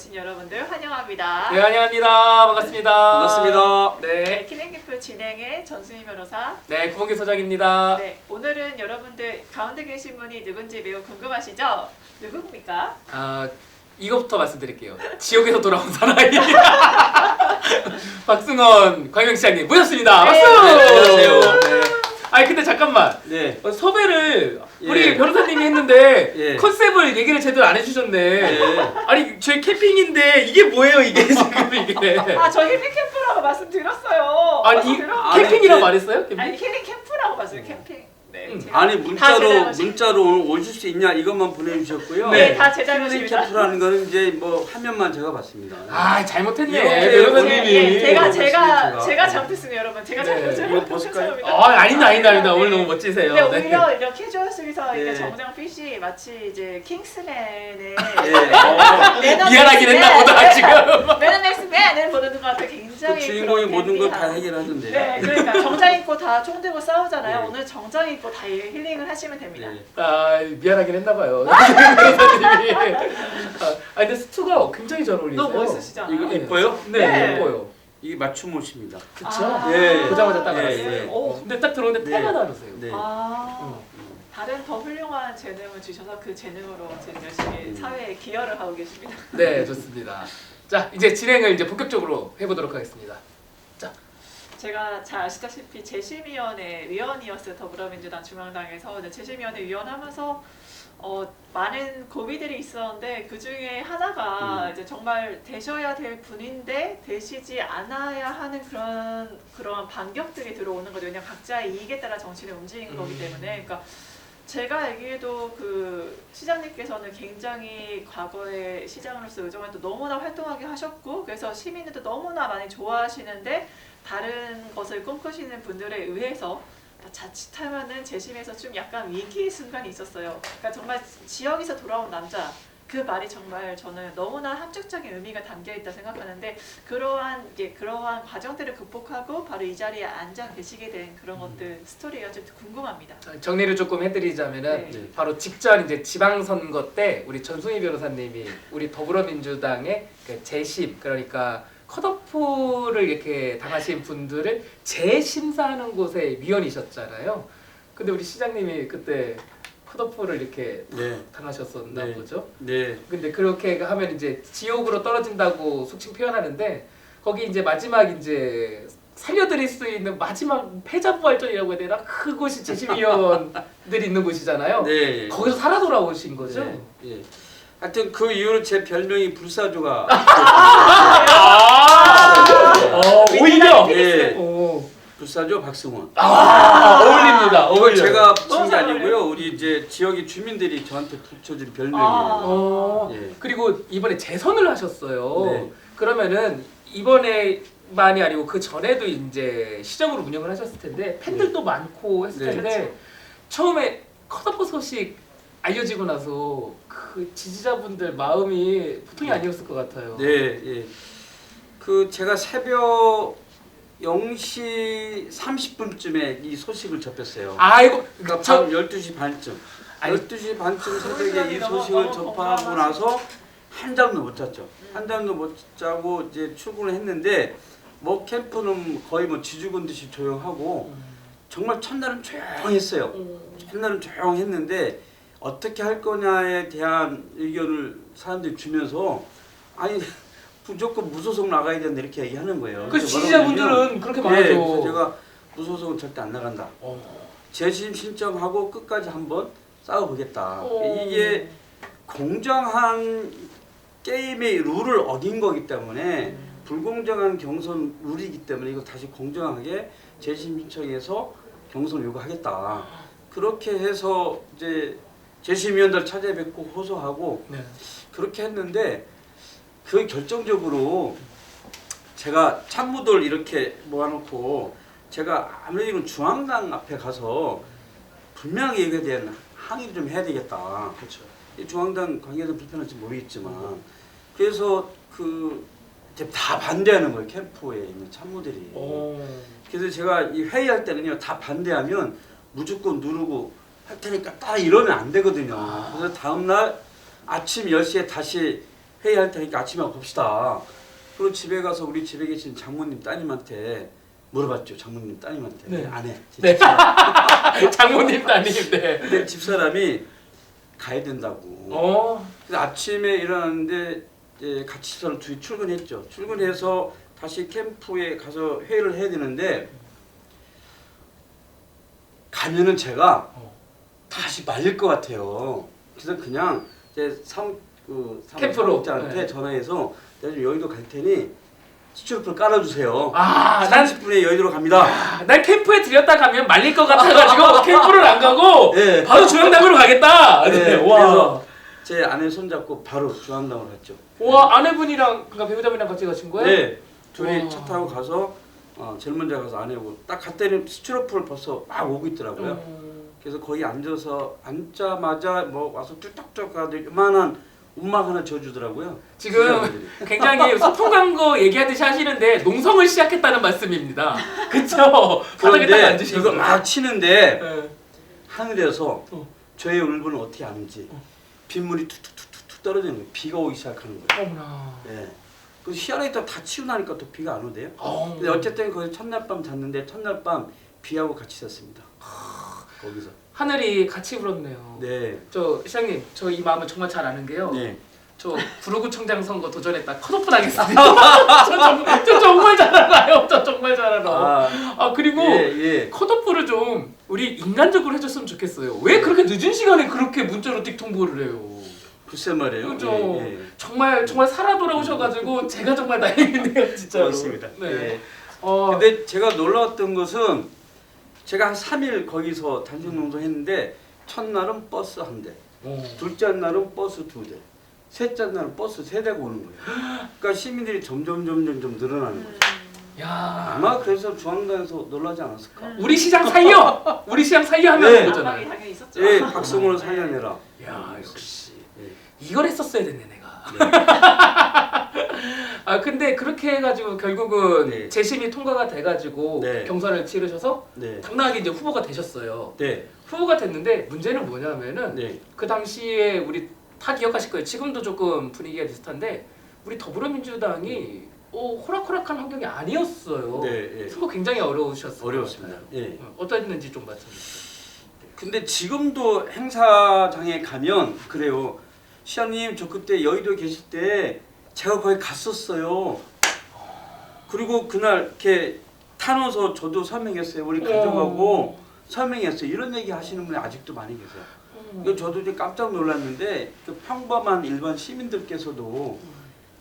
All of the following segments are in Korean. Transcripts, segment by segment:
오신 여러분들 환영합니다. 네, 환영합니다. 반갑습니다. 반갑습니다. 네, 킬링기프 진행의 전수희 변호사. 네, 구봉기 소장입니다. 네, 오늘은 여러분들 가운데 계신 분이 누군지 매우 궁금하시죠? 누구입니까? 이거부터 말씀드릴게요. 지옥에서 돌아온 사나이 박승원 광명시장님 모셨습니다. 네. 박수! 네, 안녕하세요. 네. 아니 근데 잠깐만. 네. 섭외를 우리 예. 변호사님이 했는데 예. 컨셉을 얘기를 제대로 안 해주셨네. 네. 아니 저희 캠핑인데 이게 뭐예요 이게 지금 이게? 저 힐링 캠프라고 말씀드렸어요. 아니 캠핑이라고 말했어요? 캠핑? 아니 힐링 캠프라고 봤어요. 캠핑. 네. 제가 아니 다 제 잘못이- 문자로 오늘 오실 수 있냐 이것만 보내주셨고요. 네, 다 제 힐링 잘못입니다. 캠프라는 거는 이제 뭐 화면만 제가 봤습니다. 아 잘못했네 예, 변호사님이. 예, 제가 제가. 잘못했습니다, 여러분. 제가 네. 잘못했어요. 이거 벗을까요? 아닙니다. 오늘 너무 멋지세요. 근데 네. 오히려 이렇게 캐주얼 속에서 이게 네. 정장 핏이 마치 이제 킹스맨의 네. 미안하긴 했나 보다 지금. 매너맥스맨을 보는 것 같아. 굉장히 그 주인공이 그런 모든 걸 댄디한. 다 해결하던데. 네, 그러니까 정장 입고 다 총 들고 싸우잖아요. 네. 오늘 정장 입고 다 힐링을 하시면 됩니다. 네. 미안하긴 했나봐요. 변호사님이. 근데 스투가 굉장히 잘 어울리세요. 너무 멋있으시잖아요. 이거 이뻐요? 네, 네. 예뻐요. 이게 맞춤 옷입니다. 그쵸? 예. 보자마자 딱 예, 알았어요. 예. 근데 딱 들어오는데 네. 태가 다르세요. 네. 다른 더 훌륭한 재능을 주셔서 그 재능으로 지금 열심히 사회에 기여를 하고 계십니다. 네, 좋습니다. 자, 이제 진행을 이제 본격적으로 해보도록 하겠습니다. 제가 잘 아시다시피 재심위원회 위원이었어요. 더불어민주당 중앙당에서 이제 재심위원회 위원하면서 많은 고비들이 있었는데 그 중에 하나가 이제 정말 되셔야 될 분인데 되시지 않아야 하는 그런 반격들이 들어오는 거죠. 왜냐면 각자의 이익에 따라 정치를 움직이는 거기 때문에. 그러니까 제가 알기에도 그 시장님께서는 굉장히 과거에 시장으로서 의정활동 너무나 활동하게 하셨고 그래서 시민들도 너무나 많이 좋아하시는데 다른 것을 꿈꾸시는 분들에 의해서 자칫하면은 재심에서 좀 약간 위기의 순간이 있었어요. 그러니까 정말 지역에서 돌아온 남자 그 말이 정말 저는 너무나 함축적인 의미가 담겨 있다 생각하는데 그러한 과정들을 극복하고 바로 이 자리에 앉아 계시게 된 그런 것들 스토리가 좀 궁금합니다. 정리를 조금 해드리자면은 네. 바로 직전 이제 지방선거 때 우리 전순희 변호사님이 우리 더불어민주당의 그 재심 그러니까 컷오프를 이렇게 당하신 분들을 재심사하는 곳의 위원이셨잖아요. 근데 우리 시장님이 그때 컷오프를 이렇게 네. 당하셨었나 네. 보죠. 네. 근데 그렇게 하면 이제 지옥으로 떨어진다고 속칭 표현하는데 거기 이제 마지막 이제 살려드릴 수 있는 마지막 패자부활전이라고 해야 되나? 그곳이 재심위원들이 있는 곳이잖아요. 네. 거기서 살아 돌아오신 거죠? 네. 예. 하여튼 그 이후로 제 별명이 불사조가 오히려 예. 오. 불사조 박승원. 어울립니다. 이걸 제가 붙인 너무 게 잘 아니고요. 우리 이제 지역의 주민들이 저한테 붙여준 별명이에요. 예. 그리고 이번에 재선을 하셨어요. 네. 그러면은 이번에만이 아니고 그 전에도 이제 시정으로 운영을 하셨을 텐데 팬들도 많고 했을 네. 텐데 처음에 컷오프 소식 알려지고 나서 그 지지자분들 마음이 보통이 아니었을 것 같아요. 네, 예. 그 제가 새벽 0시 30분쯤에 이 소식을 접했어요. 아이고 그러니까 저 밤 12시 반쯤. 아니, 12시 반쯤 새벽에 이 너무 소식을 접하고 건강하시죠. 나서 한잠도 못 잤죠. 한잠도 못 자고 이제 출근을 했는데 뭐 캠프는 거의 뭐 지죽은 듯이 조용하고 정말 첫날은 조용했어요. 첫날은 조용했는데 어떻게 할 거냐에 대한 의견을 사람들이 주면서 아니 무조건 무소속 나가야 된다 이렇게 얘기하는 거예요. 그 지지자분들은 그렇게 말하죠. 네, 그래서 제가 무소속은 절대 안 나간다. 재심 신청하고 끝까지 한번 싸워보겠다. 이게 공정한 게임의 룰을 어긴 거기 때문에 불공정한 경선 룰이기 때문에 이거 다시 공정하게 재심 신청해서 경선을 요구하겠다. 그렇게 해서 이제 재심위원들 찾아뵙고 호소하고 네. 그렇게 했는데 그 결정적으로 제가 참모들 이렇게 모아놓고 제가 아무래도 중앙당 앞에 가서 분명히 이거에 대한 항의를 좀 해야 되겠다. 그렇죠. 이 중앙당 관계자들 불편할지 모르겠지만 그래서 그 이제 다 반대하는 거예요. 캠프에 있는 참모들이. 그래서 제가 이 회의할 때는요 다 반대하면 무조건 누르고 할 테니까 딱 이러면 안 되거든요. 그래서 다음 날 아침 10시에 다시 회의할 테니까 아침에 봅시다. 그리고 집에 가서 우리 집에 계신 장모님 따님한테 물어봤죠. 장모님 따님한테. 네. 아내. 네. 장모님 따님. 네. 근데 집사람이 가야 된다고. 그래서 아침에 일어났는데 이제 같이 집사람 둘이 출근했죠. 출근해서 다시 캠프에 가서 회의를 해야 되는데 가면은 제가 다시 말릴 것 같아요. 그래서 그냥 이제 캠프로 사무장한테 네. 전화해서 내가 좀 여의도 갈 테니 스티로폼 깔아주세요. 난 30분에 여의도로 갑니다. 난 캠프에 들였다 가면 말릴 것 같아가지고 캠프를 안 가고 네. 바로 중앙당으로 가겠다. 네, 와. 그래서 제 아내 손잡고 바로 중앙당으로 갔죠. 와, 아내분이랑 그러니까 배우자분이랑 같이 가신 거예요? 네, 둘이 와. 차 타고 가서 제일 먼저 가서 아내하고 딱 갔더니 스티로폼을 벌써 막 오고 있더라고요. 그래서 거기 앉아서 앉자마자 뭐 와서 뚝딱뚝딱 가더니 요만한 움막 하나 지어주더라고요. 지금 굉장히 소풍 광고 얘기하듯이 하시는데 농성을 시작했다는 말씀입니다. 그쵸? 바닥에 딱 그런데 앉으시고 이거 막 치는데 네. 하늘에서 어. 저의 울분을 어떻게 아는지 빗물이 툭툭툭툭 떨어지는 거예요. 비가 오기 시작하는 거예요. 어머나. 네. 그 희한하게 다 치고 나니까 또 비가 안 오대요. 어. 근데 어쨌든 거기 첫날 밤 잤는데 첫날 밤 비하고 같이 잤습니다. 거기서. 하늘이 같이 울었네요. 네. 저 시장님, 저 이 마음을 정말 잘 아는 게요. 네. 저 구로구청장 선거 도전했다 컷오프 나겠습니다. 저 정말 잘 알아요. 저 정말 잘 알아. 그리고 예. 컷오프를 좀 우리 인간적으로 해줬으면 좋겠어요. 왜 그렇게 늦은 시간에 그렇게 문자로 띡 통보를 해요? 글쎄 말이에요. 그죠. 예. 정말 살아 돌아오셔가지고 제가 정말 다행이네요, 진짜로. 고맙습니다. 네. 예. 어, 근데 제가 놀라웠던 것은 제가 한 3일 거기서 단식 농성했는데 첫날은 버스 한 대, 둘째 날은 버스 2대, 셋째 날은 버스 3대가 오는 거예요. 그러니까 시민들이 점점 늘어나는 거죠. 야, 아마 그래서 중앙당에서 놀라지 않았을까? 우리 시장 살려, 우리 시장 살려 하는 네. 거잖아요. 압박이 당연히 있었죠. 예, 박성호를 살려내라. 야, 역시 예. 이걸 했었어야 됐네 내가. 네. 근데 그렇게 해가지고 결국은 네. 재심이 통과가 돼가지고 네. 경선을 치르셔서 네. 당당하게 이제 후보가 되셨어요. 네. 후보가 됐는데 문제는 뭐냐면은 네. 그 당시에 우리 다 기억하실 거예요. 지금도 조금 분위기가 비슷한데 우리 더불어민주당이 호락호락한 환경이 아니었어요. 네. 선거 굉장히 어려우셨어요. 어려웠습니다. 예. 어떠했는지 좀 말씀해주세요. 근데 지금도 행사장에 가면 그래요. 시장님 저 그때 여의도에 계실 때 제가 거기 갔었어요. 그리고 그날 이렇게 타노서 저도 설명했어요. 우리 가족하고 설명했어요. 이런 얘기 하시는 분이 아직도 많이 계세요. 이거 저도 이제 깜짝 놀랐는데 그 평범한 일반 시민들께서도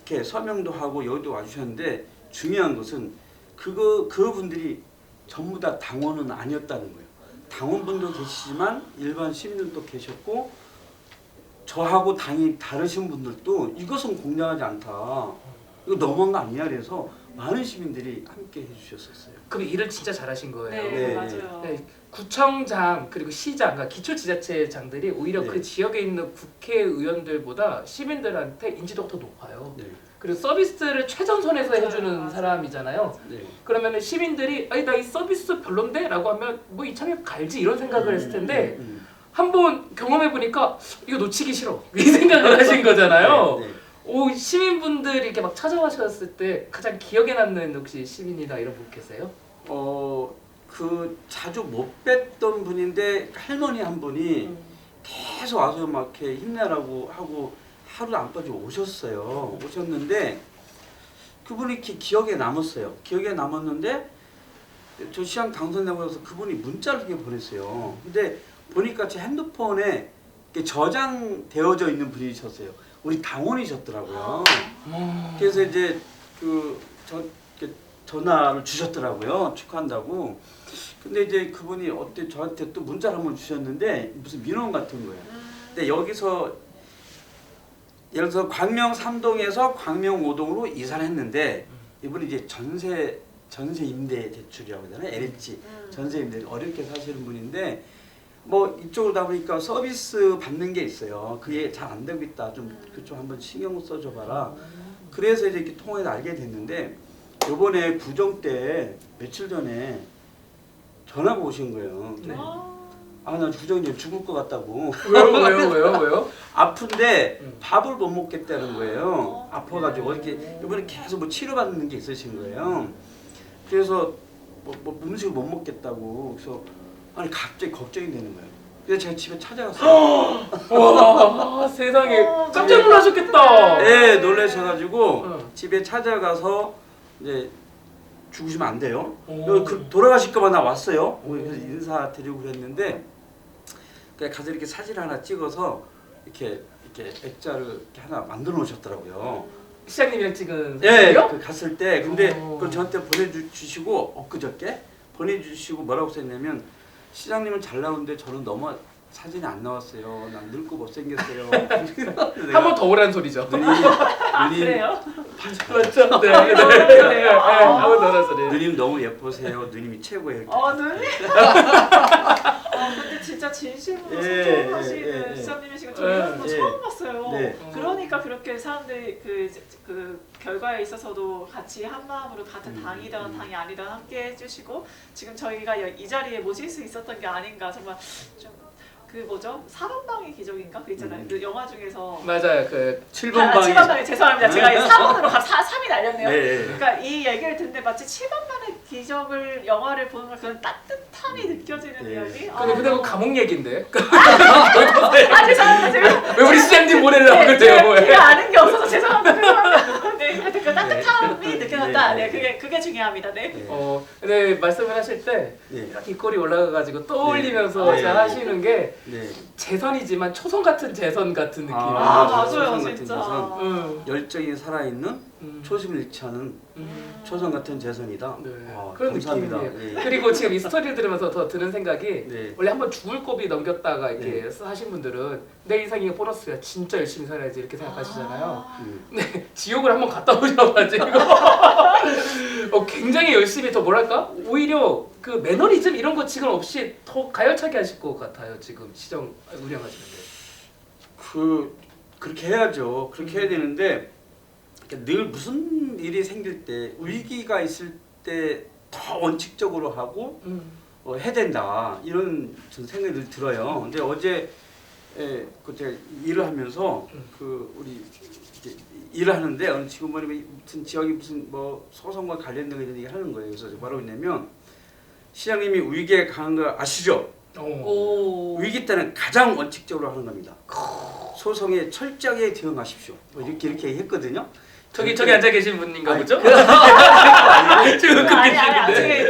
이렇게 설명도 하고 여의도 와주셨는데 중요한 것은 그분들이 전부 다 당원은 아니었다는 거예요. 당원분도 계시지만 일반 시민들도 계셨고 저하고 당이 다르신 분들도 이것은 공정하지 않다. 이거 너무한 거 아니야. 그래서 많은 시민들이 함께 해주셨었어요. 그럼 일을 진짜 잘하신 거예요. 네, 네. 맞아요. 네, 구청장 그리고 시장, 그러니까 기초지자체장들이 오히려 네. 그 지역에 있는 국회의원들보다 시민들한테 인지도가 더 높아요. 네. 그리고 서비스를 최전선에서 맞아요. 해주는 맞아요. 사람이잖아요. 네. 그러면 시민들이 아니 나 이 서비스 별론데? 라고 하면 뭐 이참에 갈지 이런 생각을 했을 텐데 한번 경험해 보니까 이거 놓치기 싫어 이 생각을 하신 거잖아요. 네. 네. 시민분들이 이렇게 막 찾아가셨을 때 가장 기억에 남는 혹시 시민이나 이런 분 계세요? 그 자주 못 뵀던 분인데 할머니 한 분이 계속 와서 막 이렇게 힘내라고 하고 하루도 안 빠지고 오셨어요. 오셨는데 그분이 이렇게 기억에 남았어요. 기억에 남았는데 저 시장 당선되고 나서 그분이 문자를 이렇게 보냈어요. 근데 보니까 제 핸드폰에 이렇게 저장되어져 있는 분이셨어요. 우리 당원이셨더라고요. 그래서 이제 전화를 주셨더라고요. 축하한다고. 근데 이제 그분이 어때 저한테 또 문자를 한번 주셨는데 무슨 민원 같은 거예요. 근데 여기서 예를 들어서 광명 3동에서 광명 5동으로 이사를 했는데 이분이 이제 전세 임대 대출이라고 하잖아요. LH 전세 임대 어렵게 사시는 분인데 뭐 이쪽으로 다 보니까 서비스 받는 게 있어요. 그게 잘 안 되고 있다. 좀 그쪽 한번 신경 써줘 봐라. 그래서 이제 이렇게 통해서 알게 됐는데 요번에 구정 때 며칠 전에 전화가 오신 거예요. 네. 아 나 주정이 죽을 것 같다고. 왜요? 아픈데 음. 밥을 못 먹겠다는 거예요. 아파가지고 이렇게 이번에 계속 뭐 치료받는 게 있으신 거예요. 그래서 뭐 음식을 못 먹겠다고. 그래서 아니 갑자기 걱정이 되는 거예요. 그래서 제가 집에 찾아갔어요. 와 세상에 깜짝 놀라셨겠다. 네, 놀라셔가지고 어. 집에 찾아가서 이제 죽으시면 안 돼요. 오. 돌아가실까봐 나 왔어요. 그래서 인사드리고 그랬는데 그냥 가서 이렇게 사진 하나 찍어서 이렇게 액자를 이렇게 하나 만들어 놓으셨더라고요. 시장님이랑 찍은 예, 사진이요? 그 갔을 때 근데 오. 그걸 저한테 보내주시고 엊그저께 보내주시고 뭐라고 썼냐면 시장님은 잘 나오는데 저는 너무 사진이 안 나왔어요. 난 늙고 못생겼어요. 한 번 더 오라는 소리죠. 누님 그래요? 맞죠? 네. 그래요? 한 번 더 오라는 소리. 누님 너무 예쁘세요. 누님이 최고예요. 눈이? 근데 진짜 진심으로 예, 소통하시는 예. 시장님이시고 저 이런 거 예. 처음 봤어요. 네. 그러니까 그렇게 사람들이 그 결과에 있어서도 같이 한 마음으로 같은 당이든 당이 아니든 함께 해주시고 지금 저희가 이 자리에 모실 수 있었던 게 아닌가 정말 좀 그 뭐죠? 4번방의 기적인가? 그 있잖아요. 그 영화 중에서 맞아요. 그 7번 방에 7번 방에 죄송합니다. 제가 4번으로 3이 날렸네요. 네. 그러니까 이 얘기를 듣는데 마치 7번만의 기적을 영화를 보는 걸 그런 따뜻함이 느껴지는 네. 이야기. 근데 그거 감옥 얘긴데. 죄송합니다. 제가 왜 우리 시장님 보내려고 그래요? 제가 아는 게 없어서 죄송합니다. 네, 하여튼 그 따뜻함이 느껴졌다. 네. 네, 그게 중요합니다. 네. 네. 근데 말씀을 하실 때 네. 이렇게 입꼬리 올라가가지고 떠올리면서 네. 잘 하시는 게 네. 재선이지만 초선 같은 재선 같은 느낌. 아, 맞아요, 초선 같은 진짜. 재선. 응. 열정이 살아있는 초심을 잃지 않은 초선 같은 재선이다. 네. 아, 그런 감사합니다. 느낌이에요. 네. 그리고 지금 이 스토리를 들으면서 더 드는 생각이 네. 원래 한번 죽을 고비 넘겼다가 이렇게 하신 분들은 내 인생이 보너스야 진짜 열심히 살아야지 이렇게 생각하시잖아요. 네, 지옥을 한번 갔다 오셔가지고 굉장히 열심히 더 뭐랄까 오히려 그 매너리즘 이런 거 지금 없이 더 가열차게 하실 것 같아요. 지금 시정 운영하시는데. 그렇게 해야죠. 그렇게 해야 되는데 늘 무슨 일이 생길 때 위기가 있을 때 더 원칙적으로 하고 해야 된다 이런 전 생각이 늘 들어요. 근데 어제 그때 일을 하면서 그 우리 이제 일을 하는데 어느 직원분이 무슨 지역이 무슨 뭐 소송과 관련된 이런 얘기 하는 거예요. 그래서 뭐라고 했냐면 시장님이 위기에 강한 거 아시죠? 오. 위기 때는 가장 원칙적으로 하는 겁니다. 소송에 철저하게 대응하십시오. 뭐 이렇게 얘기했거든요. 저기 앉아 계신 분인가 아니, 보죠? 아니 지금 나중에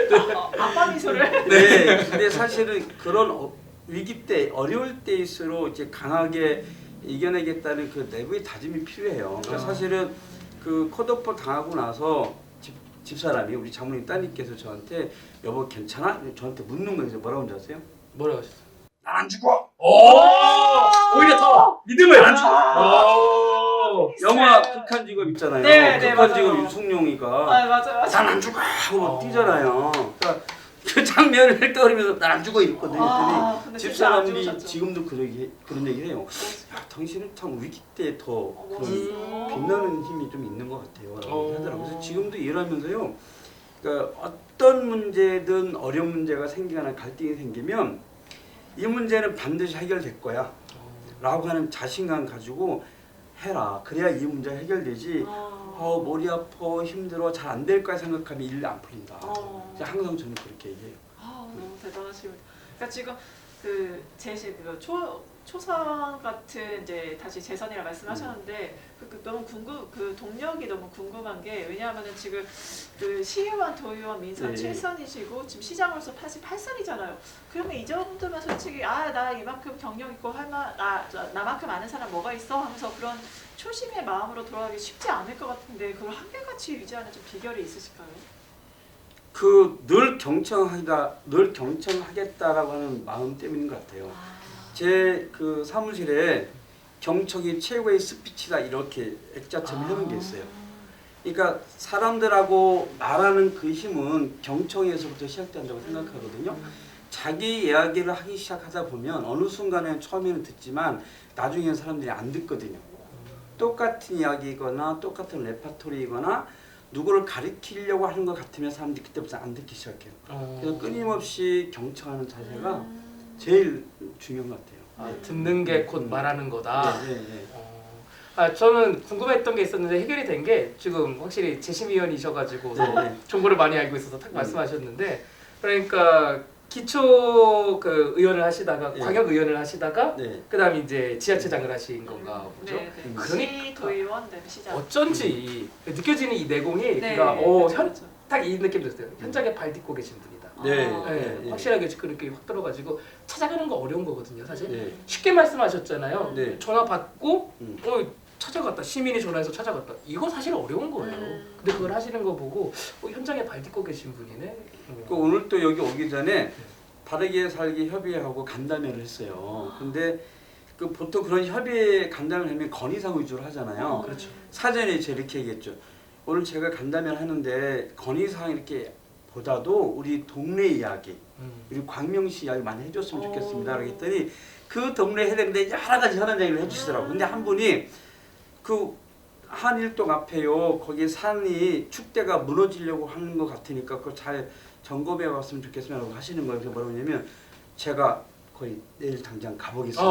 아빠 미소를. 네, 근데 사실은 그런 위기 때 어려울 때일수록 이제 강하게 이겨내겠다는 그 내부의 다짐이 필요해요. 그러니까 사실은 그 컷오프 당하고 나서 집사람이 우리 장모님 따님께서 저한테 여보 괜찮아? 저한테 묻는 거예요. 뭐라고 하는지 아세요? 뭐라고 하셨어요? 난 안 죽어. 오히려 더 믿음을 안 주고. 영화 극한 직업 있잖아요. 네, 극한 맞아요. 직업 윤승용이가 맞아요. 난 안 죽어 하고 뛰잖아요. 그러니까 그 장면을 떠올리면서 난 안 죽어 이랬거든요. 근데 진짜 안 집사람이 죽으셨죠. 지금도 그런 얘기를 해요. 야, 당신은 참 위기 때 더 그런 멋있어. 빛나는 힘이 좀 있는 것 같아요. 라고 하더라고요. 그래서 지금도 일하면서요. 그러니까 어떤 문제든 어려운 문제가 생기거나 갈등이 생기면 이 문제는 반드시 해결될 거야. 라고 하는 자신감 가지고 해라. 그래야 이 문제가 해결되지. 머리 아파 힘들어 잘 안 될 거야 생각하면 일 안 풀린다. 항상 저는 그렇게 얘기해요. 너무 대단하십니다. 그러니까 지금 그 제시 그 초선 같은 이제 다시 재선이라 말씀하셨는데 너무 그 동력이 너무 궁금한 게 왜냐하면은 지금 그 시의원, 도의원, 민선 네. 7선이시고 지금 시장으로서 88선이잖아요. 그러면 이 정도면 솔직히 나 이만큼 경력 있고 나만큼 아는 사람 뭐가 있어 하면서 그런 초심의 마음으로 돌아가기 쉽지 않을 것 같은데 그걸 한결같이 유지하는 좀 비결이 있으실까요? 늘 경청하겠다라고 하는 마음 때문인 것 같아요. 제 그 사무실에 경청이 최고의 스피치다 이렇게 액자처럼 해놓은 게 있어요. 그러니까 사람들하고 말하는 그 힘은 경청에서부터 시작된다고 생각하거든요. 자기 이야기를 하기 시작하다 보면 어느 순간에 처음에는 듣지만 나중에는 사람들이 안 듣거든요. 똑같은 이야기거나 똑같은 레파토리이거나 누구를 가리키려고 하는 것 같으면 사람들이 그때부터 안 듣기 시작해요. 그래서 끊임없이 경청하는 자세가 제일 중요한 것 같아요. 듣는 게 곧 말하는 거다. 네, 네, 네. 저는 궁금했던 게 있었는데 해결이 된 게 지금 확실히 재심위원이셔가지고 네. 정보를 많이 알고 있어서 딱 말씀하셨는데 그러니까 기초 그 의원을 하시다가 네. 광역 의원을 하시다가 네. 그다음에 이제 지자체장을 하신 건가 보죠. 네, 네. 그러니까 시도의원, 네, 시장. 어쩐지 느껴지는 이 내공이 네, 그러니까 그렇죠, 현 그렇죠. 딱 이 느낌 들었어요. 현장에 발 딛고 계신 분이다. 네. 네, 확실하게 그렇게 확 들어가지고 찾아가는 거 어려운 거거든요, 사실. 네. 쉽게 말씀하셨잖아요. 네. 전화 받고 음. 찾아갔다. 시민이 전화해서 찾아갔다. 이거 사실 어려운 거예요. 근데 그걸 하시는 거 보고 현장에 발 딛고 계신 분이네. 그 오늘 또 여기 오기 전에 바르게 살기 협의회하고 간담회를 했어요. 근데 그 보통 그런 협의회 간담회를 하면 건의사항 위주로 하잖아요. 그렇죠. 사전에 제가 이렇게 얘기했죠. 오늘 제가 간담회를 하는데 건의사항 이렇게 보다도 우리 동네 이야기, 우리 광명시 이야기 많이 해줬으면 좋겠습니다. 라고 했더니 그 동네에 해당되는 여러 가지 현안 얘기를 해주시더라고요. 근데 한 분이 그 한일동 앞에요. 거기 산이 축대가 무너지려고 하는 것 같으니까 그거 잘 점검해 왔으면 좋겠습니다. 하시는 거예요. 그래서 뭐라고 하냐면 제가 거의 내일 당장 가보겠습니다.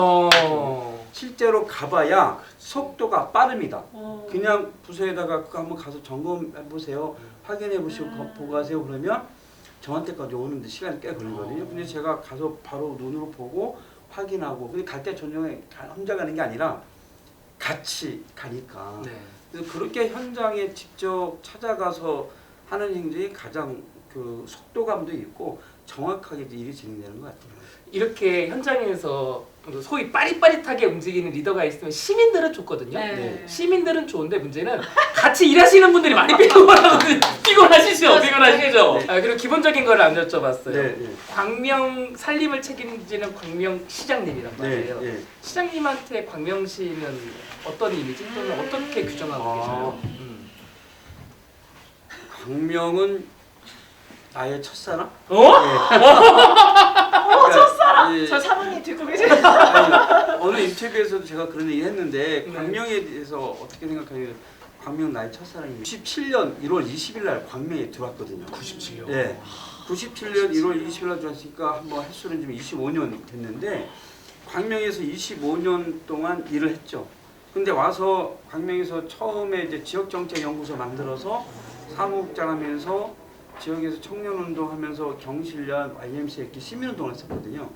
실제로 가봐야 속도가 빠릅니다. 그냥 부서에다가 그거 한번 가서 점검해 보세요. 확인해 보시고 보고 가세요. 그러면 저한테까지 오는데 시간이 꽤 걸리거든요. 근데 제가 가서 바로 눈으로 보고 확인하고 근데 갈 때 전용에 혼자 가는 게 아니라 같이 가니까 네. 그래서 그렇게 현장에 직접 찾아가서 하는 행정이 가장 그 속도감도 있고 정확하게 일이 진행되는 것 같아요. 이렇게 현장에서 소위 빠릿빠릿하게 움직이는 리더가 있으면 시민들은 좋거든요. 네. 시민들은 좋은데 문제는 같이 일하시는 분들이 많이 피곤하시죠? 피곤하시죠? 네. 그리고 기본적인 걸 안 여쭤봤어요. 네, 네. 광명 살림을 책임지는 광명 시장님이란 말이에요. 네. 시장님한테 광명시는 어떤 이미지 또는 어떻게 규정하고 계셔요? 광명은 나의 첫사랑? 첫사랑! 예. 저 사모님 듣고 계세요? 아니, 어느 인터뷰에서도 제가 그런 얘기 했는데 광명에 대해서 어떻게 생각하냐면 광명 나의 첫사랑입니다. 97년 1월 20일 날 광명에 들어왔거든요. 97년. 네. 97년 1월 20일 날 들어왔으니까 한번 횟수는 지금 25년 됐는데 광명에서 25년 동안 일을 했죠. 근데 와서 광명에서 처음에 이제 지역정책연구소 만들어서 사무국장 하면서 지역에서 청년운동 하면서 경실련, YMCA 이렇게 시민운동을 했었거든요.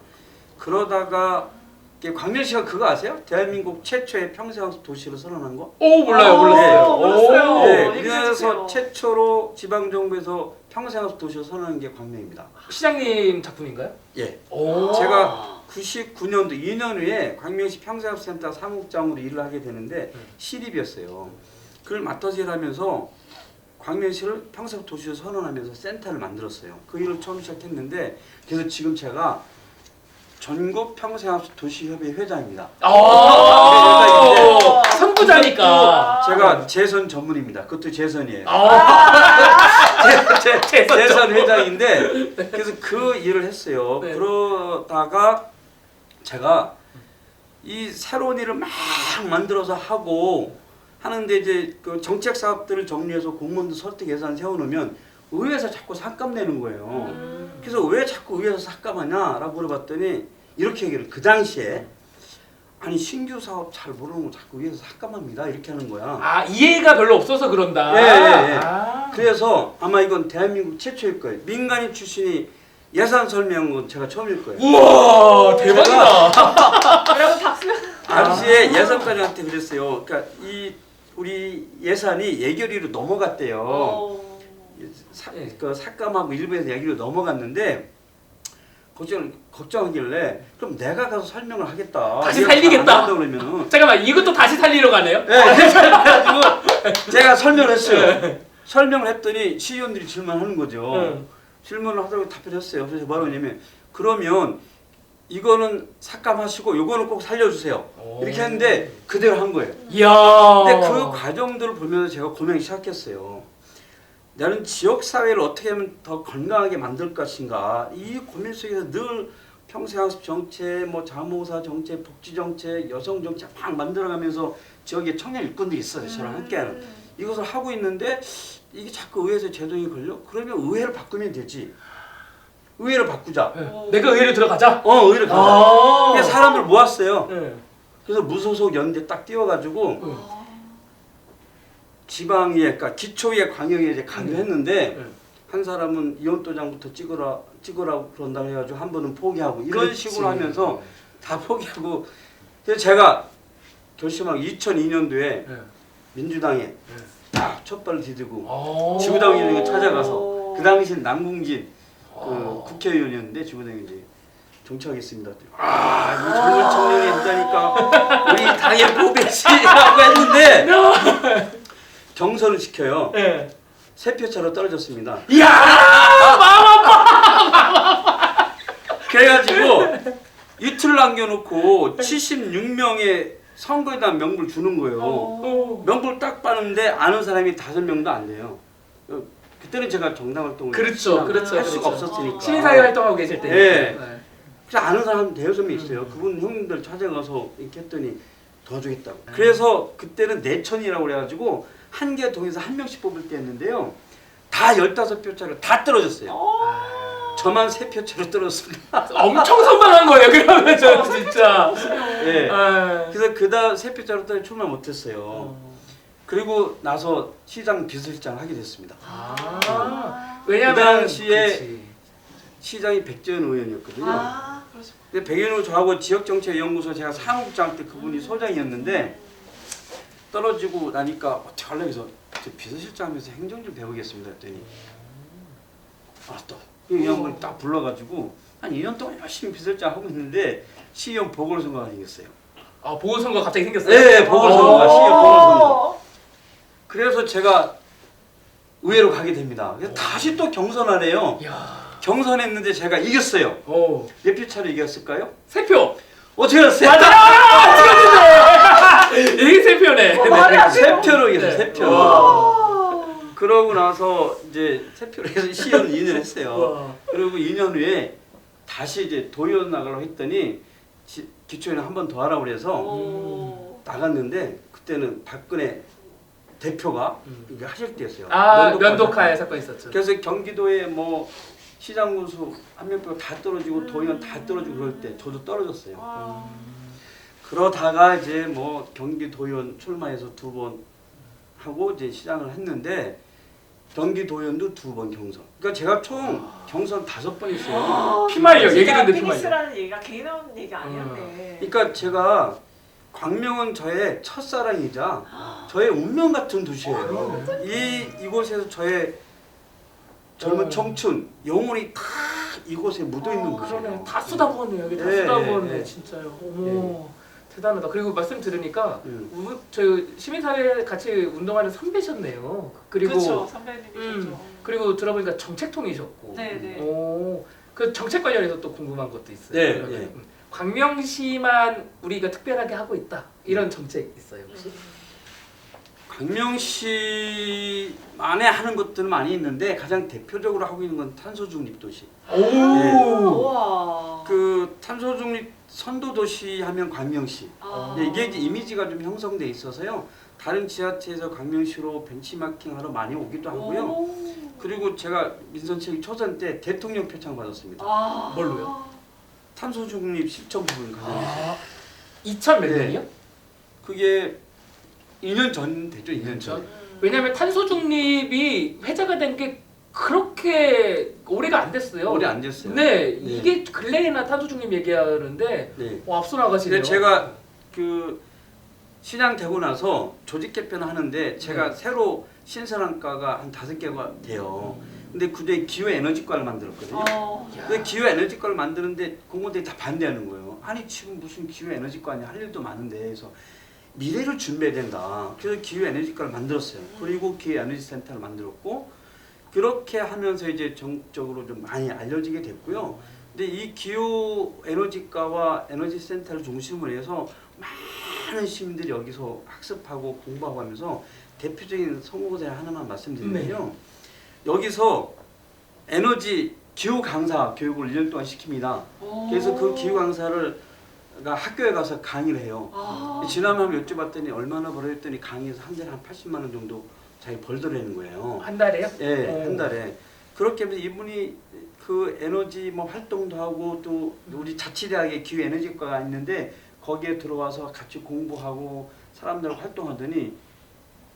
그러다가 광명시가 그거 아세요? 대한민국 최초의 평생학습 도시로 선언한 거? 오 몰라요. 몰랐어요. 네, 얘기해 우리나라에서 주세요. 최초로 지방정부에서 평생학습 도시로 선언한 게 광명입니다. 시장님 작품인가요? 예. 오. 제가 99년도 2년 후에 광명시 평생학습센터 사무국장으로 일을 하게 되는데 시립이었어요. 그걸 맡아서 일하면서 광명시를 평생학습 도시로 선언하면서 센터를 만들었어요. 그 일을 처음 시작했는데 그래서 지금 제가 전국 평생학습 도시협의 회장입니다. 선구자니까. 제가 재선 전문입니다. 그것도 재선이에요. 재선 재선 회장인데 그래서 그 일을 했어요. 네. 그러다가 제가 이 새로운 일을 막 만들어서 하는데 이제 그 정책 사업들을 정리해서 공무원들 설득 예산 세워놓으면 의회에서 자꾸 삭감 내는 거예요. 그래서 왜 자꾸 의회에서 삭감하냐라고 물어봤더니 이렇게 얘기를 그 당시에 아니 신규 사업 잘 모르는 거 자꾸 의회에서 삭감합니다 이렇게 하는 거야. 이해가 별로 없어서 그런다. 예. 그래서 아마 이건 대한민국 최초일 거예요. 민간인 출신이 예산 설명한 건 제가 처음일 거예요. 우와 대박이다. 여러분 박수. 당시에 예산과장한테 그랬어요. 그러니까 우리 예산이 예결위로 넘어갔대요. 그 삭감하고 일부에서 예결위로 넘어갔는데 걱정하길래 그럼 내가 가서 설명을 하겠다. 다시 살리겠다. 그러면은 잠깐만 이것도 다시 살리러 가네요? 네, 그래가지고 제가 설명을 했어요. 설명을 했더니 시의원들이 질문하는 거죠. 질문을 하다가 답변했어요. 그래서 뭐라고 했냐면 그러면 이거는 삭감하시고 요거는 꼭 살려주세요. 이렇게 했는데 그대로 한 거예요. 이야. 근데 그 과정들을 보면서 제가 고민하기 시작했어요. 나는 지역사회를 어떻게 하면 더 건강하게 만들 것인가. 이 고민 속에서 늘 평생학습 정책, 뭐 자몽사 정책, 복지 정책, 여성 정책 막 만들어가면서 지역에 청년 일꾼들이 있어요. 저랑 함께하는. 이것을 하고 있는데 이게 자꾸 의회에서 제동이 걸려? 그러면 의회를 바꾸면 되지. 의회로 바꾸자. 네. 내가 의회로 들어가자. 의회로 가자. 아. 그래서 사람들 모았어요. 네. 그래서 무소속 연대 딱 띄워가지고 아. 지방의회, 그러니까 기초의회, 광역의회 이제 가기로 했는데 네. 한 사람은 이혼도장부터 찍으라고 그런다고 해가지고 한 번은 포기하고 이런 그렇지. 식으로 하면서 다 포기하고 그래서 제가 결심하고 2002년도에 네. 민주당에 딱 첫 발을 디디고 아. 지구당위원회 찾아가서 오. 그 당시 남궁진 그 아. 국회의원이었는데 지구당에 이제 정치하겠습니다. 이 젊은 청년이 있다니까 우리 당의 보배시라고 했는데 경선을 시켜요. 네. 세 표 차로 떨어졌습니다. 이야! 그래가지고 이틀 남겨놓고 76명의 선거에 대한 명부를 주는 거예요. 어. 명부를 딱 봤는데 아는 사람이 5명도 안 돼요. 그때는 제가 정당 활동을 그렇죠, 할 그렇죠, 수가 그렇죠. 없었으니까. 시민사회 활동하고 계실 때. 네. 그래서 아는 사람 대여섯 명 있어요. 그분 형님들 찾아가서 이렇게 했더니 도와주겠다고. 그래서 그때는 내천이라고 그래가지고 한 개 동에서 한 명씩 뽑을 때였는데요. 다 15표짜리 다 떨어졌어요. 저만 3표짜리 떨어졌습니다. 엄청 선방한 거예요. 그러면 저 진짜. 예. 아. 그래서 그다음 3표짜리 떨어 출마 못했어요. 그리고 나서 시장 비서실장 하게 됐습니다. 아. 그 왜냐면 당시에 그치. 시장이 백재현 의원이었거든요. 아, 그렇죠. 근데 백재현 의원 저하고 지역정책연구소 제가 사무국장 때 그분이 소장이었는데 떨어지고 나니까 어떻게 하려고 해서 저 비서실장 하면서 행정 좀 배우겠습니다 했더니 알았다. 이 양반이 딱 불러가지고 한 2년 동안 열심히 비서실장 하고 있는데 시의원 보궐선거가 생겼어요. 아 보궐선거 갑자기 생겼어요? 네, 보궐선거가 오. 시의원 보궐선거. 그래서 제가 의회로 가게 됩니다. 그래서 다시 또 경선하래요. 야. 경선했는데 제가 이겼어요. 오. 몇 표 차로 이겼을까요? 3표. 어떻게 알았어요? 맞아! 이게 3표네. 말이 안 세 표로 이겼어요. 네. 세 표. 와. 그러고 나서 이제 세 표로 해서 시의원 2년 했어요. 와. 그리고 2년 후에 다시 이제 도의원 나가려고 했더니 기초위원 한 번 더 하라고 그래서 오. 나갔는데 그때는 박근혜 대표가 이게 하실 때였어요. 아 면도카 면도카의 사건. 사건 있었죠. 그래서 경기도에 뭐 시장 군수 한 명 빼고 다 떨어지고 도의원 다 떨어지고 그럴 때 저도 떨어졌어요. 와. 그러다가 이제 뭐 경기도의원 출마해서 2번 하고 이제 시장을 했는데 경기도의원도 2번 경선. 그러니까 제가 총 경선 5번 했어요. 피말려, 얘기 진짜 듣는데 피말려. 피니스라는 얘기가 개인 나온 얘기 아니었네. 그러니까 제가 광명은 저의 첫사랑이자 저의 운명 같은 도시예요. 이곳에서 저의 젊은 청춘, 영혼이 다 이곳에 묻어 있는 그러네. 곳이에요. 다 쏟아부었네 여기 다 네, 쏟아부었네 네. 진짜요. 어머 대단하다. 그리고 말씀 들으니까 음. 저희 시민사회 같이 운동하는 선배셨네요. 그리고 그렇죠, 선배님이셨죠. 그리고 들어보니까 정책통이셨고. 네네. 오, 그 정책 관련해서 또 궁금한 것도 있어요. 네, 그러면, 네. 광명시만 우리가 특별하게 하고 있다 이런 정책 있어요 혹시? 광명시만에 하는 것들은 많이 있는데 가장 대표적으로 하고 있는 건 탄소 중립 도시. 오. 우와. 그 탄소 중립 선도 도시 하면 광명시. 아. 근데 이게 이제 이미지가 좀 형성돼 있어서요. 다른 지자체에서 광명시로 벤치마킹 하러 많이 오기도 하고요. 오. 그리고 제가 민선책 초선 때 대통령 표창 받았습니다. 아. 뭘로요? 탄소 중립 실천 부분 관련해서. 아, 2000 몇 네. 년이요? 그게 2년 전 되죠, 2년 전. 왜냐면 탄소 중립이 회자가 된 게 그렇게 오래가 안 됐어요. 오래 안 됐어요. 네, 이게 근래에나 탄소 중립 얘기하는데 네. 앞서 나가시네요. 근데 제가 그 시장 되고 나서 조직 개편을 하는데 제가 네. 새로 신선한과가 한 5개가 돼요. 근데 그때 기후 에너지과를 만들었거든요. 근데 기후 에너지과를 만드는데 공무원들이 다 반대하는 거예요. 아니 지금 무슨 기후 에너지과냐 할 일도 많은데 그래서 미래를 준비해야 된다. 그래서 기후 에너지과를 만들었어요. 그리고 기후 에너지 센터를 만들었고 그렇게 하면서 이제 전국적으로 좀 많이 알려지게 됐고요. 근데 이 기후 에너지과와 에너지 센터를 중심으로 해서 많은 시민들이 여기서 학습하고 공부하고 하면서 대표적인 성공 사례 하나만 말씀드리면요. 여기서 에너지 기후 강사 교육을 1년 동안 시킵니다. 그래서 그 기후 강사를 학교에 가서 강의를 해요. 지난해 한번 여쭤봤더니 얼마나 벌었더니 강의에서 한 달에 한 80만 원 정도 자기 벌더라는 거예요. 한 달에요? 예, 한 달에. 그렇게 하면서 이분이 그 에너지 뭐 활동도 하고 또 우리 자치대학에 기후에너지과가 있는데 거기에 들어와서 같이 공부하고 사람들하고 활동하더니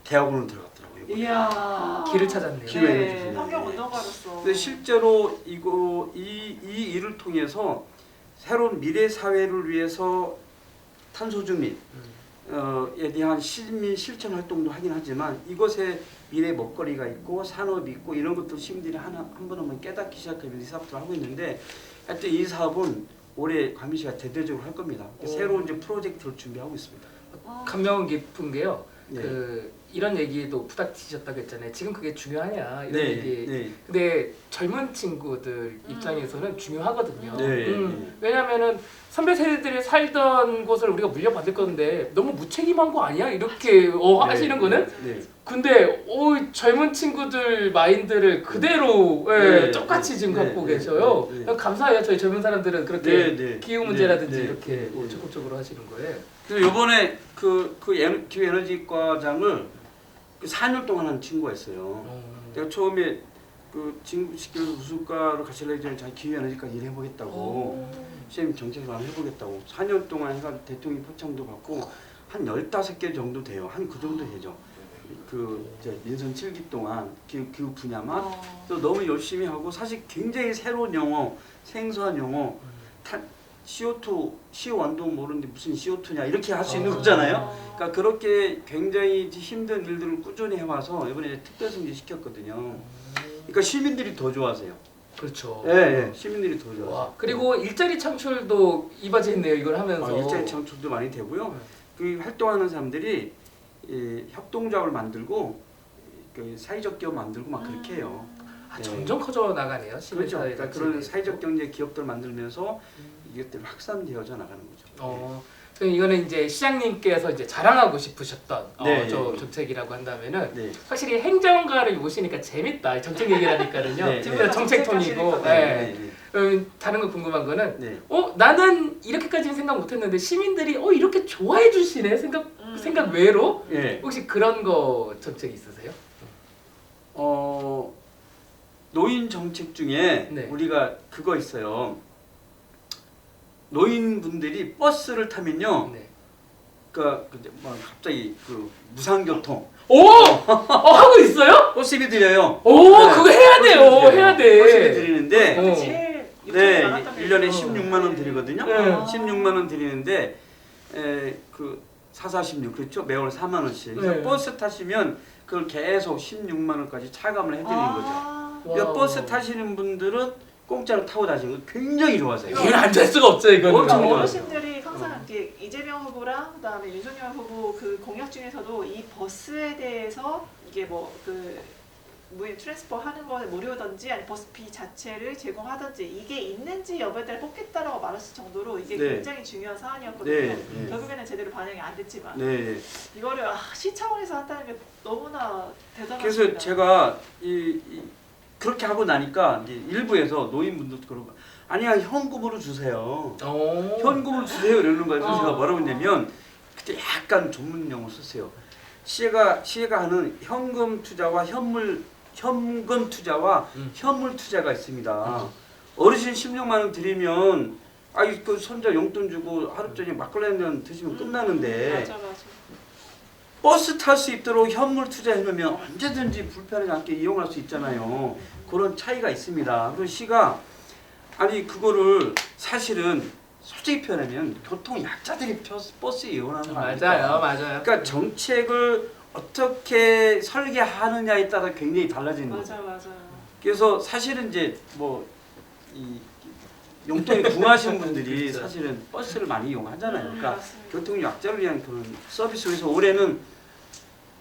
대학원으로 들어갔더라고요. 이번에. 이야. 길을 찾았네요. 기회를 네, 주시네요. 환경 운동가로서. 근데 실제로 이 일을 통해서 새로운 미래 사회를 위해서 탄소 중립 에 대한 시민 실천 활동도 하긴 하지만 이것에 미래 먹거리가 있고 산업이 있고 이런 것들 시민들이 한 번 한번 깨닫기 시작하면 이 사업들을 하고 있는데 하여튼 이 사업은 올해 과민시가 대대적으로 할 겁니다. 새로운 이제 프로젝트를 준비하고 있습니다. 감명 깊은 게요. 네. 이런 얘기도 부닥치셨다고 했잖아요. 지금 그게 중요하냐 이런 네, 얘기. 네. 근데 젊은 친구들 입장에서는 중요하거든요. 네. 왜냐하면은 선배 세대들이 살던 곳을 우리가 물려받을 건데 너무 무책임한 거 아니야? 이렇게 하시는 거는. 네. 근데 젊은 친구들 마인드를 그대로 네. 똑같이 지금 네. 갖고 네. 계셔요. 네. 네. 감사해요. 저희 젊은 사람들은 그렇게 네. 네. 기후 문제라든지 네. 네. 이렇게 네. 적극적으로 하시는 거예요. 그래서 이번에 그 기후에너지과장을 4년 동안 한 친구가 있어요. 내가 처음에 그 진급시켜서 우수과로 가시려기 전에 자기 기후에너지과 일해보겠다고 선생님 정책을 한번 해보겠다고 4년 동안 해가지고 대통령 표창도 받고 한 15개 정도 돼요. 한 그 정도 되죠. 그 이제 민선 7기 동안 기후 분야만 또 너무 열심히 하고 사실 굉장히 새로운 용어, 생소한 용어, CO1도 모르는데 무슨 CO2냐 이렇게 할 수 있는 거잖아요. 그러니까 그렇게 굉장히 힘든 일들을 꾸준히 해와서 이번에 이제 특별승진 시켰거든요. 그러니까 시민들이 더 좋아하세요. 그렇죠. 예, 시민들이 더 좋아하세요. 와, 그리고 일자리 창출도 이바지했네요. 이걸 하면서. 일자리 창출도 많이 되고요. 그 활동하는 사람들이 협동조합을 만들고 그 사회적 기업 만들고 막 그렇게 해요. 점점 커져 나가네요. 그렇죠. 시민사회가. 그러니까 그런 사회적 경제 기업들 만들면서 이것들이 확산되어져 나가는 거죠. 그럼 이거는 이제 시장님께서 이제 자랑하고 싶으셨던 네. 저 정책이라고 한다면은 네. 확실히 행정가를 모시니까 재밌다. 정책 얘기라니까는요. 네. 진짜 정책톤이고. 네. 다른 거 궁금한 거는 네. 나는 이렇게까지는 생각 못했는데 시민들이 이렇게 좋아해 주시네 생각 외로 네. 혹시 그런 거 정책 있으세요? 노인 정책 중에 네. 우리가 그거 있어요. 노인분들이 버스를 타면요, 네. 그러니까 갑자기 그 무상교통 하고 있어요? 버스비 드려요. 그거 해야 돼요. 해야 돼. 버스비 드리는데 제일 네, 많았던 게 1년에 있어요. 16만 원 드리거든요. 네. 16만 원 드리는데 그 446 그렇죠? 매월 4만 원씩. 그래서 네. 버스 타시면 그걸 계속 16만 원까지 차감을 해드리는 거죠. 그러니까 와우. 버스 타시는 분들은 공짜로 타고 다니는 거 굉장히 좋아하세요. 이건 안 될 수가 없죠 이거는. 엄청 좋아요. 어르신들이 항상 이렇게 이재명 후보랑 그다음에 윤석열 후보 그 공약 중에서도 이 버스에 대해서 이게 무인 트랜스퍼 하는 거에 무료든지 아니 버스비 자체를 제공하든지 이게 있는지 여부에 따라 뽑겠다라고 말했을 정도로 이게 네. 굉장히 중요한 사안이었거든요. 네. 결국에는 제대로 반영이 안 됐지만 네. 이거를 시 차원에서 한다는 게 너무나 대단합니다. 그래서 제가 그렇게 하고 나니까 이제 일부에서 노인분들도 그러고 아니야 현금으로 주세요. 현금으로 주세요 이러는 거예요. 그래서 제가 뭐라고 했냐면 그때 약간 전문 용어 썼어요. 시혜가 하는 현금 투자와 현금 투자와 현물 투자가 있습니다. 어르신 16만 원 드리면 그 손자 용돈 주고 하루 종일 막걸리 한 잔 드시면 끝나는데 맞아. 버스 탈 수 있도록 현물 투자해놓으면 언제든지 불편하지 않게 이용할 수 있잖아요. 그런 차이가 있습니다. 그래서 시가 그거를 사실은 솔직히 표현하면 교통 약자들이 버스 이용하는 거 아닙니까? 맞아요. 그러니까 정책을 어떻게 설계하느냐에 따라 굉장히 달라지는 거죠. 맞아요. 그래서 사실은 이제 이 용돈이 궁하신 분들이 그렇죠. 사실은 버스를 많이 이용하잖아요. 그러니까 맞습니다. 교통 약자를 위한 그런 서비스에서 올해는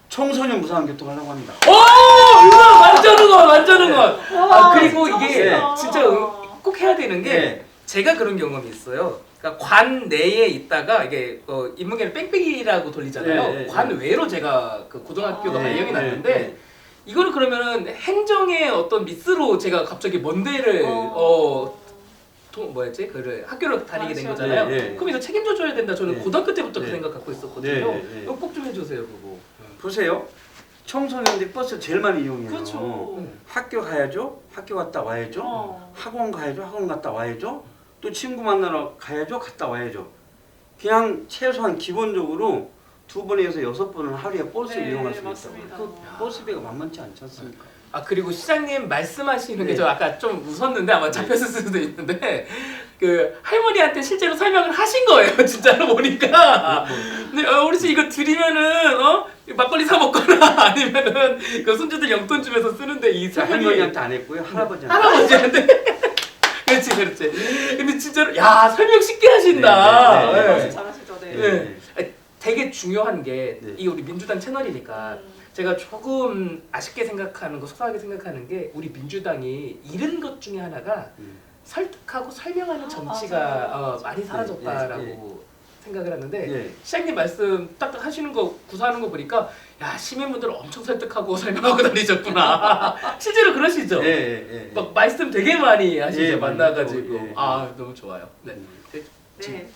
청소년 무상 교통하려고 합니다. 이거 완전 응원. 그리고 진짜 이게 멋있다. 진짜 꼭 해야 되는 게 네. 제가 그런 경험이 있어요. 그러니까 관 내에 있다가 이게 인문계는 뺑뺑이라고 돌리잖아요. 네. 관 외로 제가 그 고등학교가 네. 발령이 났는데 이거를 그러면은 행정의 어떤 미스로 제가 갑자기 먼 데를 그를 학교를 다니게 된 맞아. 거잖아요. 네. 그럼 이거 책임져 줘야 된다. 저는 네. 고등학교 때부터 그 네. 생각 갖고 있었거든요. 네. 이거 꼭 좀 해주세요, 그거. 보세요. 청소년들이 버스 제일 많이 이용해요. 그렇죠. 학교 가야죠. 학교 갔다 와야죠. 학원 가야죠. 학원 갔다 와야죠. 또 친구 만나러 가야죠. 갔다 와야죠. 그냥 최소한 기본적으로 2번에서 6번은 하루에 버스를 네, 이용할 수 맞습니다. 있다고. 그 버스비가 만만치 않지 않습니까? 아 그리고 시장님 말씀하시는 게 네. 저 아까 좀 웃었는데 아마 잡혔을 수도 있는데 그 할머니한테 실제로 설명을 하신 거예요 진짜로 보니까 근데 우리 집 이거 드리면은 막걸리 사 먹거나 아니면은 그 손주들 용돈 주면서 쓰는데 이 설명이 할머니한테 안 했고요. 할아버지한테. 할아버지한테 그렇지 그렇지 근데 진짜로 야 설명 쉽게 하신다 네, 네, 네. 말씀 잘하시죠. 네. 네. 되게 중요한 게 네. 이 우리 민주당 채널이니까 제가 조금 아쉽게 생각하는 거, 속상하게 생각하는 게 우리 민주당이 잃은 것 중에 하나가 설득하고 설명하는 정치가 맞아요. 많이 사라졌다라고 생각을 하는데 예. 시장님 말씀 딱딱 하시는 거 구사하는 거 보니까 야 시민분들 엄청 설득하고 설명하고 다니셨구나. 실제로 그러시죠? 예, 예, 예. 막 말씀 되게 많이 하시죠. 예, 만나가지고 예, 예. 아 너무 좋아요. 네. 네.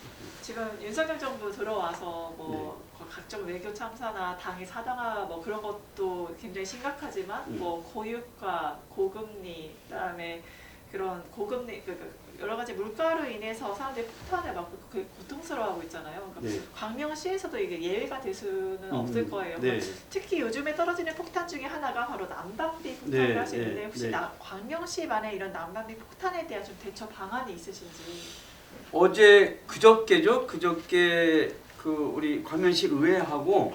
지금 윤석열 정부 들어와서 뭐 각종 외교 참사나 당의 사당화 뭐 그런 것도 굉장히 심각하지만 뭐 고유가, 고금리, 그다음에 그런 고금리 여러 가지 물가로 인해서 사람들이 폭탄을 막 고통스러워하고 있잖아요. 그러니까 네. 광명시에서도 이게 예외가 될 수는 없을 거예요. 네. 특히 요즘에 떨어지는 폭탄 중에 하나가 바로 난방비 폭탄을 네, 할 수 있는데 네, 혹시 네. 광명시만의 이런 난방비 폭탄에 대한 좀 대처 방안이 있으신지? 어제 그저께죠. 그저께 그 우리 광명시 의회하고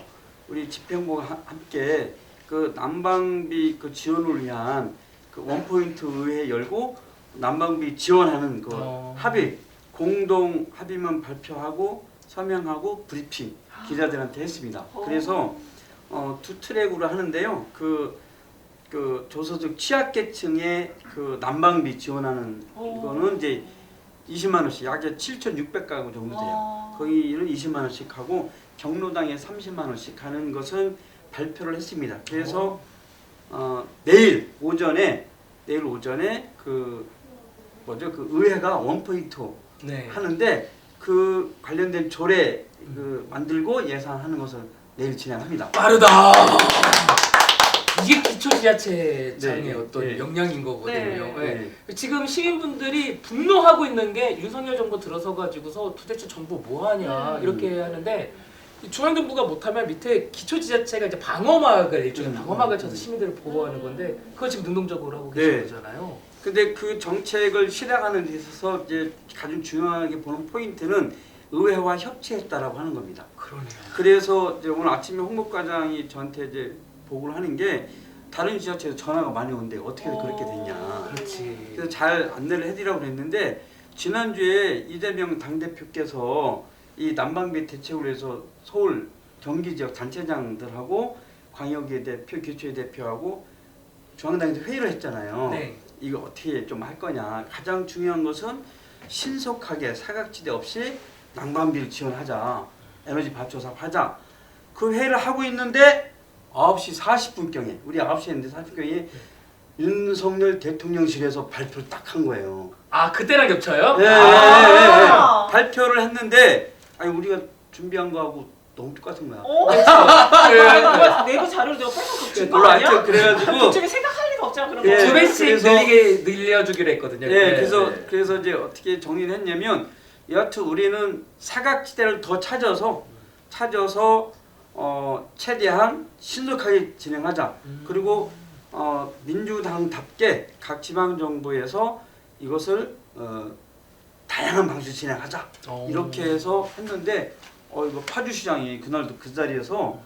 우리 집행부가 함께 그 난방비 그 지원을 위한 그 원포인트 의회 열고 난방비 지원하는 그 합의 공동 합의문 발표하고 서명하고 브리핑 기자들한테 했습니다. 그래서 두 트랙으로 하는데요. 그 저소득 취약계층의 그 난방비 지원하는 이거는 이제 20만 원씩 약 7,600가구 정도 돼요. 거기는 20만 원씩 하고 경로당에 30만 원씩 하는 것은 발표를 했습니다. 그래서 내일 오전에 그 뭐죠 그 의회가 원포인트 네. 하는데 그 관련된 조례 그 만들고 예산하는 것을 내일 진행합니다. 빠르다. 이게 기초지자체장의 네, 어떤 네. 역량인 거거든요. 네. 네. 지금 시민분들이 분노하고 있는 게 윤석열 정부 들어서 가지고서 도대체 정부 뭐 하냐 이렇게 하는데 중앙정부가 못하면 밑에 기초지자체가 이제 방어막을 일종의 방어막을 쳐서 시민들을 보호하는 건데 그걸 지금 능동적으로 하고 계신 네. 거잖아요. 근데 그 정책을 실행하는 데 있어서 이제 가장 중요하게 보는 포인트는 의회와 협치했다라고 하는 겁니다. 그러네요. 그래서 이제 오늘 아침에 홍보과장이 저한테 이제 보고를 하는 게 다른 지자체에서 전화가 많이 오는데 어떻게 그렇게 됐냐. 그렇지. 그래서 잘 안내를 해드리라고 그랬는데 지난주에 이재명 당대표께서 이 난방비 대책을 위해서 서울 경기 지역 단체장들하고 광역의 대표, 교초의 대표하고 중앙당에서 회의를 했잖아요. 네. 이거 어떻게 좀 할 거냐. 가장 중요한 것은 신속하게 사각지대 없이 난방비를 지원하자. 에너지 발표 사업하자. 그 회의를 하고 있는데 9시 40분경에 우리 9시에 했는데 40분경에 윤석열 대통령실에서 발표를 딱 한 거예요. 아 그때랑 겹쳐요? 네, 아. 발표를 했는데 아니 우리가 준비한 거하고 너무 똑같은 거야. 네. 내부 자료를 내가 뺏어 준 거 별로 안 아니야? 쳐. 그래가지고 그쪽에 생각할 리가 없잖아 그런 예. 거. 두 배씩 그래서- 늘려주기로 했거든요. 네, 그래서 이제 어떻게 정리를 했냐면 여하튼 우리는 사각지대를 더 찾아서 최대한 신속하게 진행하자. 그리고 민주당답게 각 지방 정부에서 이것을 다양한 방식으로 진행하자. 이렇게 해서 했는데 이거 파주시장이 그날도 그 자리에서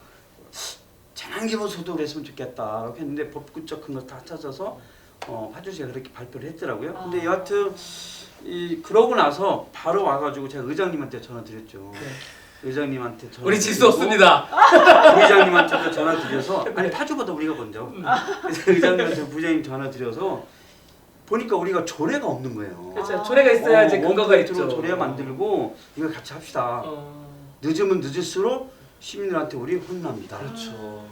재난기본소득을 했으면 좋겠다 이렇게 했는데 법구적 근거 다 찾아서 파주시가 그렇게 발표를 했더라고요. 근데 여하튼 그러고 나서 바로 와가지고 제가 의장님한테 전화 드렸죠. 의장님한테 전화. 우리 질 수 없습니다. 부의장님한테도 전화 드려서 아니 파주보다 우리가 먼저. 그래서 의장님한테 부의장님 전화 드려서 보니까 우리가 조례가 없는 거예요. 그렇죠. 조례가 있어야지 근거가 있죠. 조례 만들고 이거 같이 합시다. 늦으면 늦을수록 시민들한테 우리 혼납니다. 그렇죠.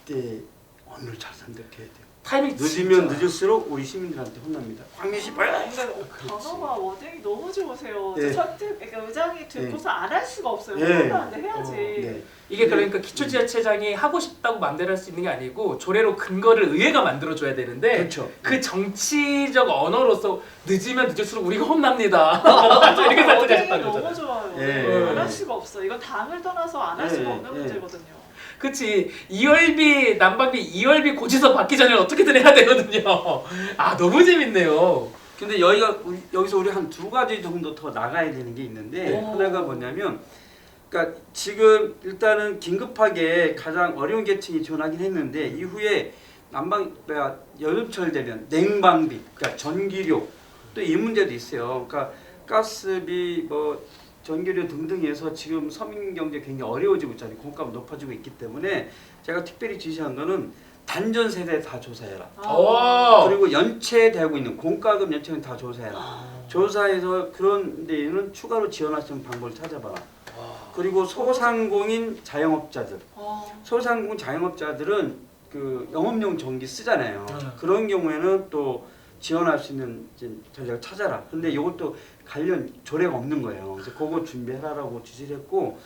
이때 오늘 잘 선택해야 돼요. 타이밍 늦으면 진짜. 늦을수록 우리 시민들한테 혼납니다. 광민시 빨리. 근데 단어가 워딩이 너무 좋으세요. 네. 선택, 그러니까 의장이 듣고서 안 할 수가 없어요. 네. 혼나는데 해야지. 네. 이게 그러니까 기초지자체장이 하고 싶다고 마음대로 할 수 있는 게 아니고 조례로 근거를 의회가 만들어줘야 되는데 그렇죠. 그 정치적 언어로서 늦으면 늦을수록 우리가 혼납니다. 이렇게 워딩이 설득하셨다는 너무 거잖아요. 좋아요. 네. 안 할 수가 없어. 이건 당을 떠나서 안 할 네. 수가 없는 네. 문제거든요. 그치. 이열비 난방비 이열비 고지서 받기 전에 어떻게든 해야 되거든요. 아 너무 재밌네요. 근데 여기서 우리 한 두 가지 정도 더 나가야 되는 게 있는데 오. 하나가 뭐냐면 그러니까 지금 일단은 긴급하게 가장 어려운 계층이 지원하긴 했는데 이후에 여름철 되면 냉방비, 그러니까 전기료 또 이 문제도 있어요. 그러니까 가스비 뭐 전기료 등등해서 지금 서민 경제 굉장히 어려워지고 있잖아요. 공값 높아지고 있기 때문에 제가 특별히 지시한 거는 단전 세대 다 조사해라. 오. 그리고 연체되고 있는 공과금 연체는 다 조사해라. 조사해서 그런 데에는 추가로 지원할 수 있는 방법을 찾아봐라. 그리고 소상공인 자영업자들, 소상공인 자영업자들은 그 영업용 전기 쓰잖아요. 그런 경우에는 또 지원할 수 있는 전략을 찾아라. 근데 이것도 관련 조례가 없는 거예요. 그래서 그거 준비해라라고 지시를 했고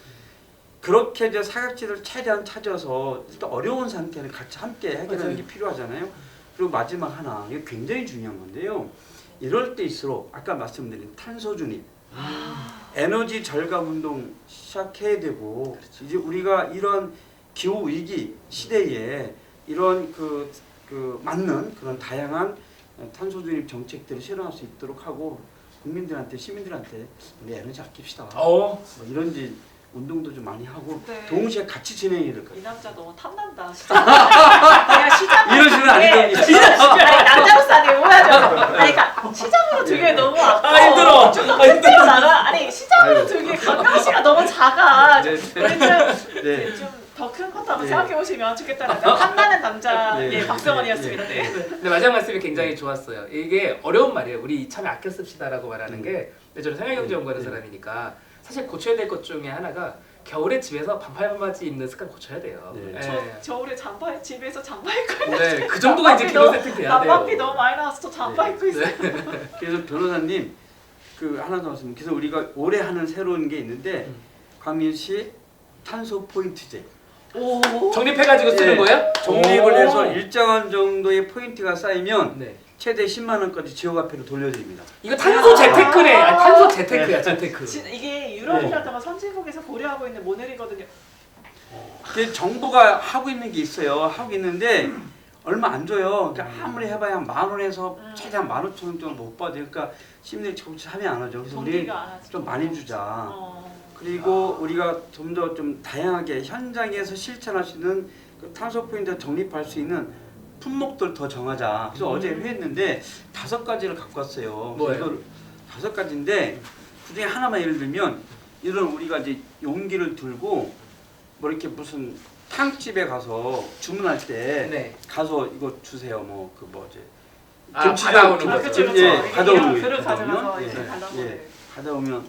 그렇게 이제 사각지대를 최대한 찾아서 일단 어려운 상태를 같이 함께 해결하는 게 필요하잖아요. 그리고 마지막 하나, 이게 굉장히 중요한 건데요. 이럴 때일수록 아까 말씀드린 탄소 중립, 에너지 절감 운동 시작해야 되고 이제 우리가 이런 기후 위기 시대에 이런 그 맞는 그런 다양한 탄소 중립 정책들을 실현할 수 있도록 하고 국민들한테 시민들한테 우리 에너지 아낍시다. 뭐 이런지 운동도 좀 많이 하고 네. 동시에 같이 진행해야 될 것 같아요. 이 남자 너무 탐난다. 그냥 시장으로 이러시면 안 됩니다. 아니, 남자로서 아니 오해하죠. 아니 그러니까 시장으로 들기에 너무 아까 힘들어. 힘들어 나가. 아니 시장으로 들기에 강강시가 너무 작아. 네. 우리 네. 좀더 큰 것도 한번 네. 생각해 보시면 좋겠다는 탐나는 남자의 네. 박성원이었습니다. 네. 네. 근데 마지막 말씀이 굉장히 좋았어요. 이게 어려운 말이에요. 우리 이참에 아껴 씁시다라고 말하는 게 저는 생활경제 연구하는 사람이니까 사실 고쳐야 될 것 중에 하나가 겨울에 집에서 반팔 바지 입는 습관 고쳐야 돼요. 네. 겨울에 잠바 집에서 잠바 입고 네, 그 정도가 이제 기본 세팅 돼야 돼요. 난방비 너무 많이 나와서 저 잠바 네. 입고 있어요. 그래서 변호사님 그 하나 더 말씀. 그래서 우리가 올해 하는 새로운 게 있는데 광민시 탄소 포인트제. 오. 적립해가지고 쓰는 네. 거예요? 적립을 오. 해서 일정한 정도의 포인트가 쌓이면 네. 최대 10만 원까지 지역화폐로 돌려드립니다. 이거 탄소 재테크네. 아니, 탄소 재테크야, 재테크. 이게 유럽이라든가 선진국에서 고려하고 있는 모델이거든요. 그 정부가 하고 있는 게 있어요. 하고 있는데 얼마 안 줘요. 그러니까 아무리 해봐야 10,000원에서 최대한 15,000원 정도 못 받아요. 그러니까 시민들이 조금 참여 안 하죠. 그래서 우리 동기가 안 하죠. 좀 많이 주자. 그리고 우리가 좀 더 좀 다양하게 현장에서 실천할 수 있는 그 탄소 포인트 적립할 수 있는 품목들 더 정하자. 그래서 어제 회의했는데 5가지를 갖고 왔어요. 뭐예요? 이걸 5가지인데 그중에 하나만 예를 들면 이런 우리가 이제 용기를 들고 뭐 이렇게 무슨 탕집에 가서 주문할 때 네. 가서 이거 주세요. 뭐 그 뭐지? 아, 받아오는 아, 거죠. 그쵸, 그쵸. 예, 이게 받아오는 그릇 거예요. 가져가서 받아오면, 이렇게 예, 달라고. 예, 받아오면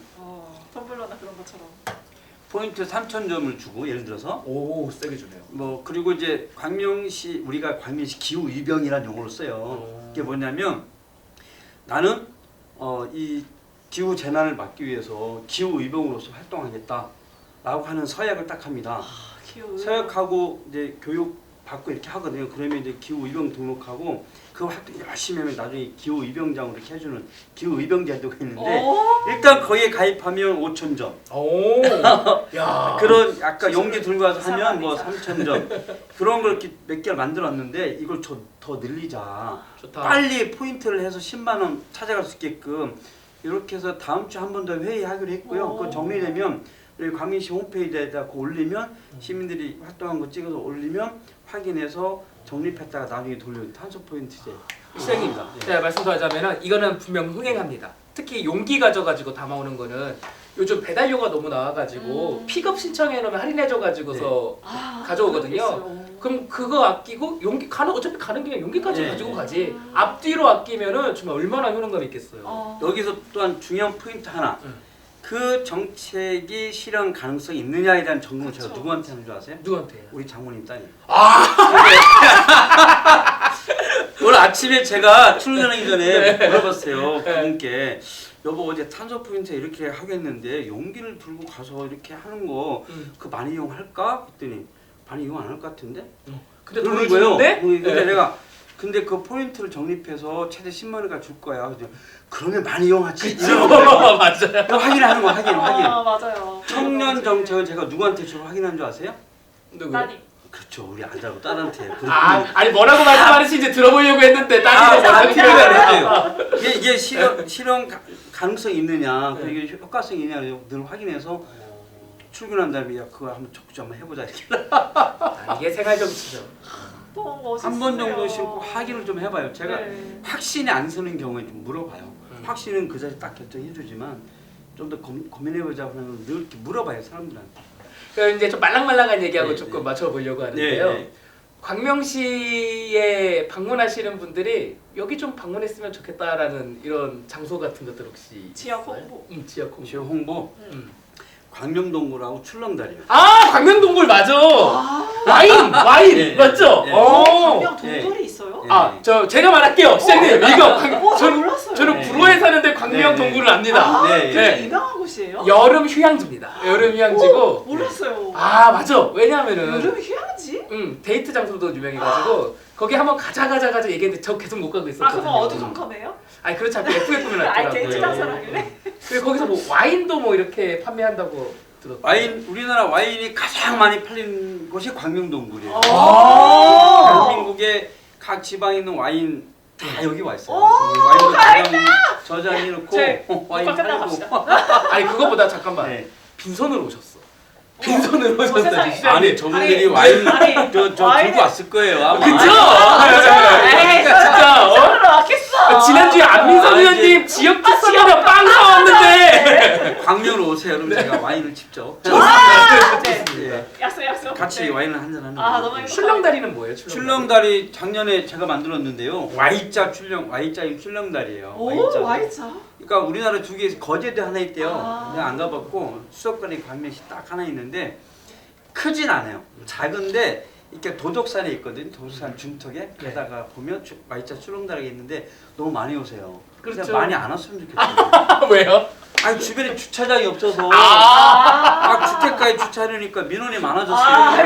텀블러나 그런 것처럼. 포인트 3,000점을 주고 예를 들어서 오, 세게 주네요. 뭐 그리고 이제 광명시 우리가 광명시 기후 위병이라는 용어를 써요. 이게 뭐냐면 나는 이 기후 재난을 막기 위해서 기후 위병으로서 활동하겠다라고 하는 서약을 딱 합니다. 서약하고 이제 교육 받고 이렇게 하거든요. 그러면 이제 기후 위병 등록하고 그 활동 열심히 하면 나중에 기후 위병장으로 이렇게 해주는 기후 위병 제도가 있는데 일단 거기에 가입하면 5,000점. 오, 야, 그런 아까 용기 들고 와서 하면 이상. 뭐 3,000점 그런 걸 이렇게 몇 개를 만들었는데 이걸 더 늘리자. 좋다. 빨리 포인트를 해서 10만 원 찾아갈 수 있게끔 이렇게 해서 다음 주 한 번 더 회의하기로 했고요. 그거 정리되면 우리 광민시 홈페이지에다 올리면 시민들이 활동한 거 찍어서 올리면 확인해서 적립했다가 나중에 돌려준 탄소 포인트제 시행입니다. 예. 제가 말씀 더 하자면은 이거는 분명 흥행합니다. 특히 용기 가져가지고 담아오는 거는 요즘 배달료가 너무 나와가지고 픽업 신청해놓으면 할인해줘가지고서 가져오거든요. 그럼 그거 아끼고 용기 어차피 가는 길에 용기까지 네. 가지고 가지. 앞뒤로 아끼면은 정말 얼마나 효능감 있겠어요. 여기서 또한 중요한 포인트 하나. 응. 그 정책이 실현 가능성이 있느냐에 대한 점검을 제가 그쵸. 누구한테 하는 줄 아세요? 누구한테요? 우리 장모님 따님. 오늘 아침에 제가 출근하기 전에 물어봤어요. 그분께 여보 어제 탄소 포인트 이렇게 하겠는데 용기를 들고 가서 이렇게 하는 거 그 많이 이용할까? 그랬더니 많이 이용 안 할 것 같은데? 근데 그러는 돈을 주는데? 근데 네. 내가 근데 그 포인트를 적립해서 최대 10만 원까지 줄 거야. 그래서 그러면 많이 이용하지. 이러는 거예요. 맞아요. 그거 확인하는 거 확인. 맞아요. 청년 정책을 제가 누구한테 주로 확인한 줄 아세요? 누구? 따님. 그렇죠. 우리 아들하고 딸한테. 아니 뭐라고 말씀하시는지 들어보려고 했는데 따님도 뭐라고 필요해요. 이게 실현 가능성이 있느냐, 그리고 이게 효과성이 있느냐 늘 확인해서 출근한 다음에 야 그거 한번 적극 한번 해보자 이렇게. 이게 생활 정치죠. 너무 멋있어요. 한 번 정도 신고 확인을 좀 해봐요. 제가 네. 확신이 안 서는 경우에 좀 물어봐요. 확신은 그 자리에 딱 결정해주지만 좀 더 고민해보자 하면 늘 이렇게 물어봐요 사람들한테. 그럼 이제 좀 말랑말랑한 얘기하고 네, 조금 네. 맞춰보려고 하는데요. 네. 광명시에 방문하시는 분들이 여기 좀 방문했으면 좋겠다라는 이런 장소 같은 것들 혹시 지역 있어요? 홍보. 지역 홍보. 지역 홍보 광명동굴하고 출렁다리요. 아 광명동굴 맞아. 와인 네, 맞죠? 네. 광명 동굴이 있어요? 네. 아 저 제가 말할게요, 시장님. 이거 잘 저는 몰랐어요. 네. 불어에 사는데 광명 네, 네. 동굴을 압니다. 아, 네, 되게 네. 유명한 곳이에요? 여름 휴양지입니다. 여름 휴양지고. 몰랐어요. 아 맞아. 왜냐하면은 여름 휴양지? 데이트 장소도 유명해가지고 거기 한번 가자 얘기했는데 저 계속 못 가고 있었거든요. 그럼 어두컴컴해요? 아니 그렇지 않고 예쁘게 아니 꾸며놨더라고요. 데이트 장소라길래? 그리고 거기서 뭐 와인도 뭐 이렇게 판매한다고 들었어요. 와인 우리나라 와인이 가장 많이 팔린 곳이 광명동굴이에요. 아. 대한민국의 각 지방에 있는 와인 다 여기 와 있어요. 오, 와인도 가장 저장해 놓고 제 와인 오빠 끝나고 팔고. 아니 그거보다 잠깐만 네. 빈손으로 오셨어. 빈손으로 세상에. 오셨다니. 시장님. 아니 저분들이 아니, 와인 아니, 저 와인을- 들고 왔을 거예요. 아마. 그쵸? 에이, 진짜 손으로 왔겠어. 지난주에 안민석 아, 의원님 이제- 지역 특선으로 빵 사왔는데 광명으로 오세요. 그럼 제가 와인을 직접 네. 약속. 같이 네. 와인을 한잔 하는 아, 거예요. 너무 행복하다. 출렁다리는 뭐예요? 출렁다리 작년에 제가 만들었는데요. Y자 출렁다리예요. 오, 와이차. 그러니까 우리나라 두 개 거제도 하나 있대요. 아. 내가 안 가봤고 수도권에 광명시 딱 하나 있는데 크진 않아요. 작은데 이렇게 도덕산에 있거든. 도덕산 중턱에 가다가 보면 Y자 출렁다리가 있는데 너무 많이 오세요. 그래서 그렇죠. 많이 안 왔으면 좋겠어요. 왜요? 아니 주변에 주차장이 없어서 아. 막 주택가에 주차하려니까 민원이 많아졌어요.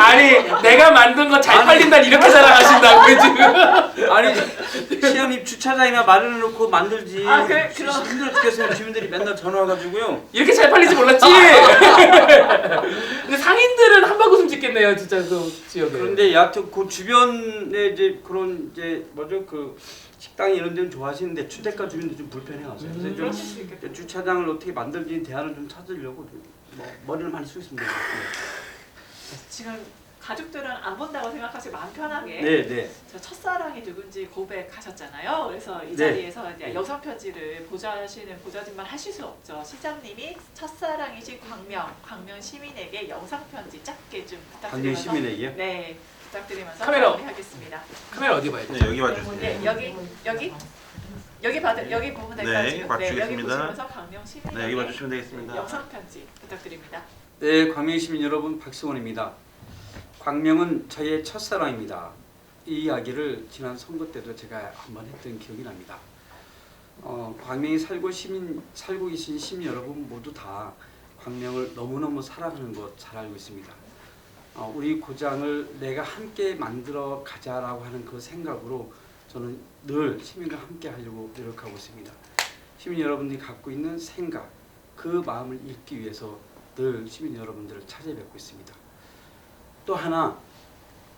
아니 내가 만든 거 잘 아니. 팔린다 이렇게 자랑하신다고요 지금? 아니 시장님 주차장이나 마련해놓고 만들지. 아, 그럼. 힘들어 죽겠어요. 주민들이 맨날 전화 와가지고요. 이렇게 잘 팔릴지 몰랐지. 근데 상인들은 한바구음 짓겠네요, 진짜 그 지역에. 그런데 여하튼 그 주변에 이제 그런 이제 뭐죠 그 식당 이런 데는 좋아하시는데 주택가 주민들 좀 불편해하세요. 그래서 그러실 수 있겠다. 좀 주차장을 어떻게 만들지 대안을 좀 찾으려고 뭐 머리를 많이 쓰고 있습니다. 지금 가족들은 안 본다고 생각하시고 마음 편하게 네, 네. 저 첫사랑이 누군지 고백하셨잖아요. 그래서 이 네. 자리에서 이제 여성 편지를 보좌진만 하실 수 없죠. 시장님이 첫사랑이신 광명 시민에게 영상 편지 짧게 좀 광명 부탁드리면서 시민에게요? 네 부탁드리면서 카메라. 마무리하겠습니다. 카메라 어디 봐야 돼? 네, 여기 봐주세요. 네 여기 보면 될까요? 네, 지금? 맞추겠습니다. 여기 보시면서 광명 시민에게 네, 여기 봐주시면 되겠습니다. 영상 편지 부탁드립니다. 네, 광명 시민 여러분 박수원입니다. 광명은 저의 첫사랑입니다. 이 이야기를 지난 선거 때도 제가 한번 했던 기억이 납니다. 광명에 살고 계신 시민 여러분 모두 다 광명을 너무너무 사랑하는 것 잘 알고 있습니다. 우리 고장을 내가 함께 만들어 가자라고 하는 그 생각으로 저는 늘 시민과 함께 하려고 노력하고 있습니다. 시민 여러분들이 갖고 있는 생각, 그 마음을 읽기 위해서 늘 시민 여러분들을 찾아뵙고 있습니다. 또 하나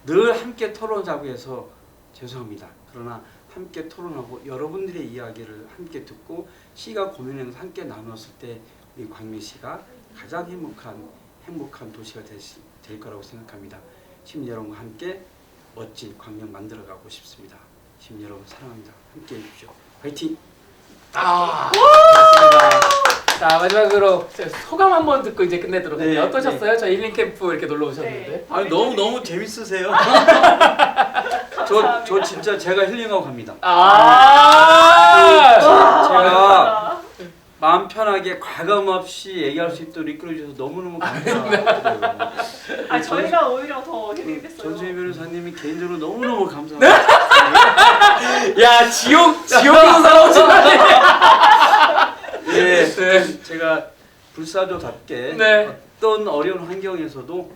늘 함께 토론하자고 해서 죄송합니다. 그러나 함께 토론하고 여러분들의 이야기를 함께 듣고 시가 고민을 함께 나눴을 때 우리 광명시가 가장 행복한 도시가 될 거라고 생각합니다. 시민 여러분과 함께 멋진 광명 만들어가고 싶습니다. 시민 여러분 사랑합니다. 함께 해주십시오. 화이팅! 좋습니다. 자 마지막으로 소감 한번 듣고 이제 끝내도록 할게요. 네, 어떠셨어요? 저 힐링 캠프 이렇게 놀러 오셨는데. 네. 아니 너무 재밌으세요. 저 진짜 제가 힐링하고 갑니다. 아. 제가 마음 편하게 시원하게 과감 없이 얘기할 수 있도록 이끌어주셔서 너무너무 감사합니다. 아니 저희가 오히려 더 힐링됐어요. 전수희 변호사님이 개인적으로 너무너무 감사합니다. 야 지옥에서 살아오신 거 아니에요? 예, 네. 제가 불사조답게 네. 어떤 어려운 환경에서도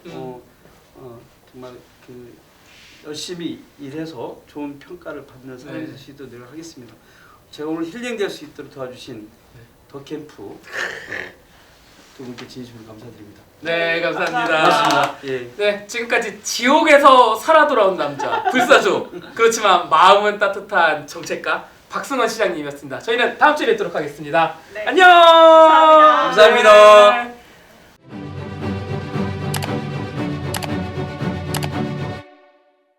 정말 그 열심히 일해서 좋은 평가를 받는 사람이 될 수 있도록 노력하겠습니다. 제가 오늘 힐링될 수 있도록 도와주신 더캠프 두 분께 진심으로 감사드립니다. 네, 감사합니다. 고맙습니다. 예. 네, 지금까지 지옥에서 살아 돌아온 남자 불사조. 그렇지만 마음은 따뜻한 정책가 박승원 시장님이었습니다. 저희는 다음 주에 뵙도록 하겠습니다. 네. 안녕. 감사합니다. 감사합니다. 네.